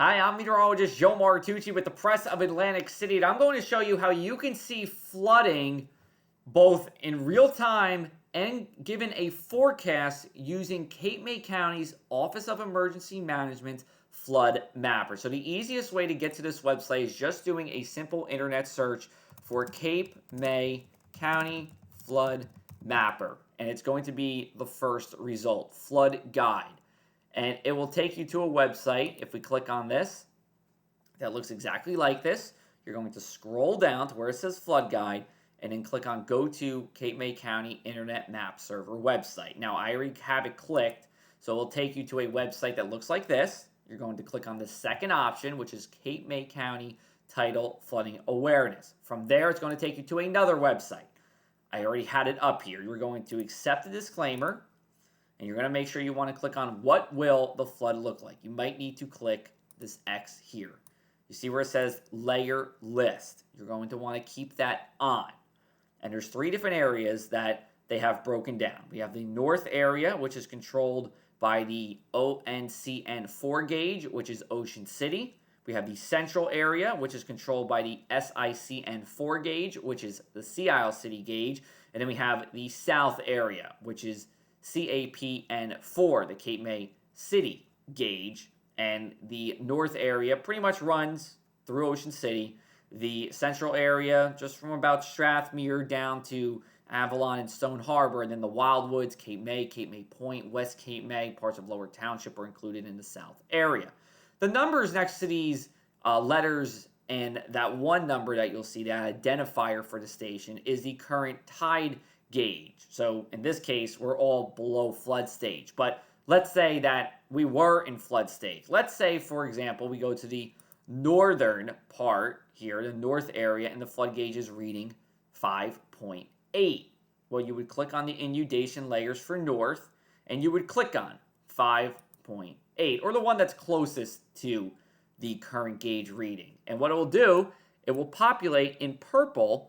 Hi, I'm Meteorologist Joe Martucci with the Press of Atlantic City, and I'm going to show you how you can see flooding both in real time and given a forecast using Cape May County's Office of Emergency Management Flood Mapper. So the easiest way to get to this website is just doing a simple internet search for Cape May County Flood Mapper, and it's going to be the first result, Flood Guide. And it will take you to a website. If we click on this, that looks exactly like this. You're going to scroll down to where it says Flood Guide and then click on Go to Cape May County Internet Map Server website. Now, I already have it clicked, so it will take you to a website that looks like this. You're going to click on the second option, which is Cape May County Tidal Flooding Awareness. From there, it's going to take you to another website. I already had it up here. You're going to accept the disclaimer, and you're going to make sure you want to click on what will the flood look like. You might need to click this X here. You see where it says layer list. You're going to want to keep that on. And there's three different areas that they have broken down. We have the north area, which is controlled by the ONCN4 gauge, which is Ocean City. We have the central area, which is controlled by the SICN4 gauge, which is the Sea Isle City gauge. And then we have the south area, which is CAPN4, the Cape May City gauge. And the north area pretty much runs through Ocean City. The central area, just from about Strathmere down to Avalon and Stone Harbor, and then the Wildwoods, Cape May Point, West Cape May, parts of Lower Township are included in the south area. The numbers next to these letters and that one number that you'll see, that identifier for the station, is the current tide gauge. So in this case, we're all below flood stage. But let's say that we were in flood stage. Let's say, for example, we go to the northern part here, the north area, and the flood gauge is reading 5.8. Well, you would click on the inundation layers for north, and you would click on 5.8, or the one that's closest to the current gauge reading. And what it will do, it will populate in purple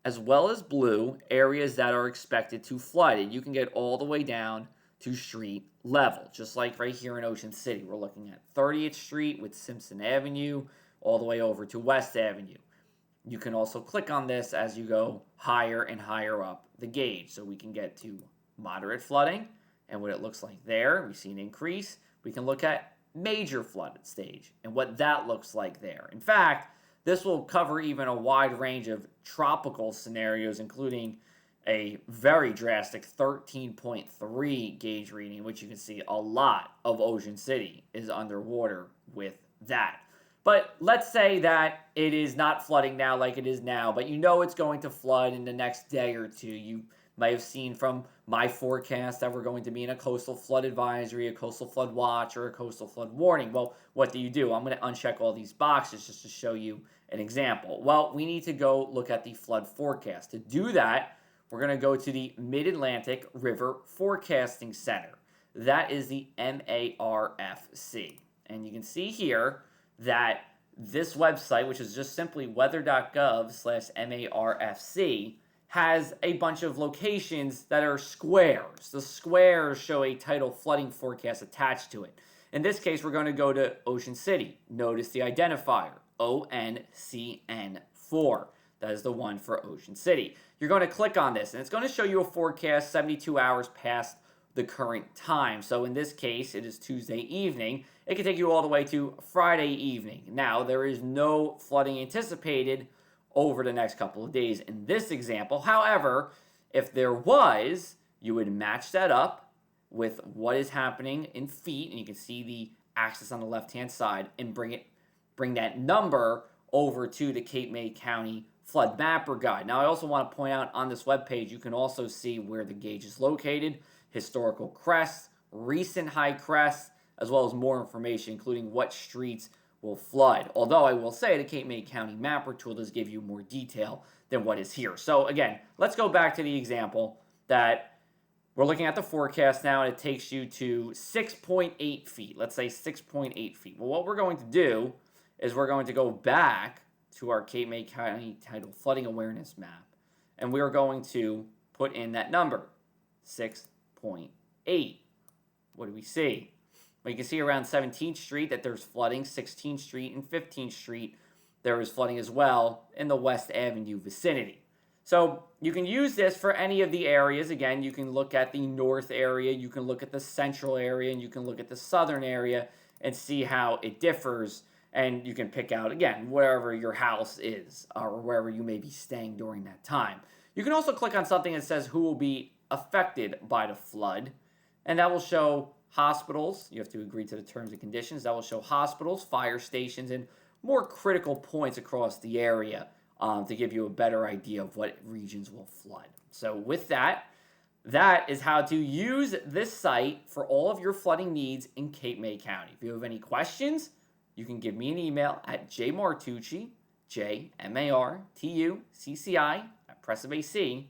as well as blue areas that are expected to flood. And you can get all the way down to street level, just like right here in Ocean City. We're looking at 30th Street with Simpson Avenue all the way over to West Avenue. You can also click on this as you go higher and higher up the gauge. So we can get to moderate flooding, and what it looks like there, we see an increase. We can look at major flooded stage and what that looks like there. In fact, this will cover even a wide range of tropical scenarios, including a very drastic 13.3 gauge reading, which you can see a lot of Ocean City is underwater with that. But let's say that it is not flooding now like it is now, but you know it's going to flood in the next day or two. You might have seen from my forecast that we're going to be in a coastal flood advisory, a coastal flood watch, or a coastal flood warning. Well, what do? I'm going to uncheck all these boxes just to show you an example. Well, we need to go look at the flood forecast. To do that, we're going to go to the Mid-Atlantic River Forecasting Center. That is the MARFC. And you can see here that this website, which is just simply weather.gov/MARFC, has a bunch of locations that are squares. The squares show a tidal flooding forecast attached to it. In this case, we're going to go to Ocean City. Notice the identifier, ONCN4. That is the one for Ocean City. You're going to click on this, and it's going to show you a forecast 72 hours past the current time. So in this case, it is Tuesday evening. It can take you all the way to Friday evening. Now, there is no flooding anticipated over the next couple of days in this example. However, if there was, you would match that up with what is happening in feet, and you can see the axis on the left-hand side, and bring that number over to the Cape May County Flood Mapper Guide. Now, I also want to point out on this webpage, you can also see where the gauge is located, historical crests, recent high crests, as well as more information, including what streets will flood. Although I will say the Cape May County Mapper tool does give you more detail than what is here. So again, let's go back to the example that we're looking at the forecast now, and it takes you to 6.8 feet. Let's say 6.8 feet. Well, what we're going to do is we're going to go back to our Cape May County Tidal Flooding Awareness map, and we're going to put in that number, 6.8. What do we see? Well, you can see around 17th Street that there's flooding. 16th Street and 15th Street, there is flooding as well in the West Avenue vicinity. So you can use this for any of the areas. Again, you can look at the north area, you can look at the central area, and you can look at the southern area and see how it differs. And you can pick out, again, wherever your house is or wherever you may be staying during that time. You can also click on something that says who will be affected by the flood, and that will show hospitals. You have to agree to the terms and conditions. That will show hospitals, fire stations, and more critical points across the area to give you a better idea of what regions will flood. So with that, that is how to use this site for all of your flooding needs in Cape May County. If you have any questions, you can give me an email at jmartucci, JMartucci, @PressOfAC.com.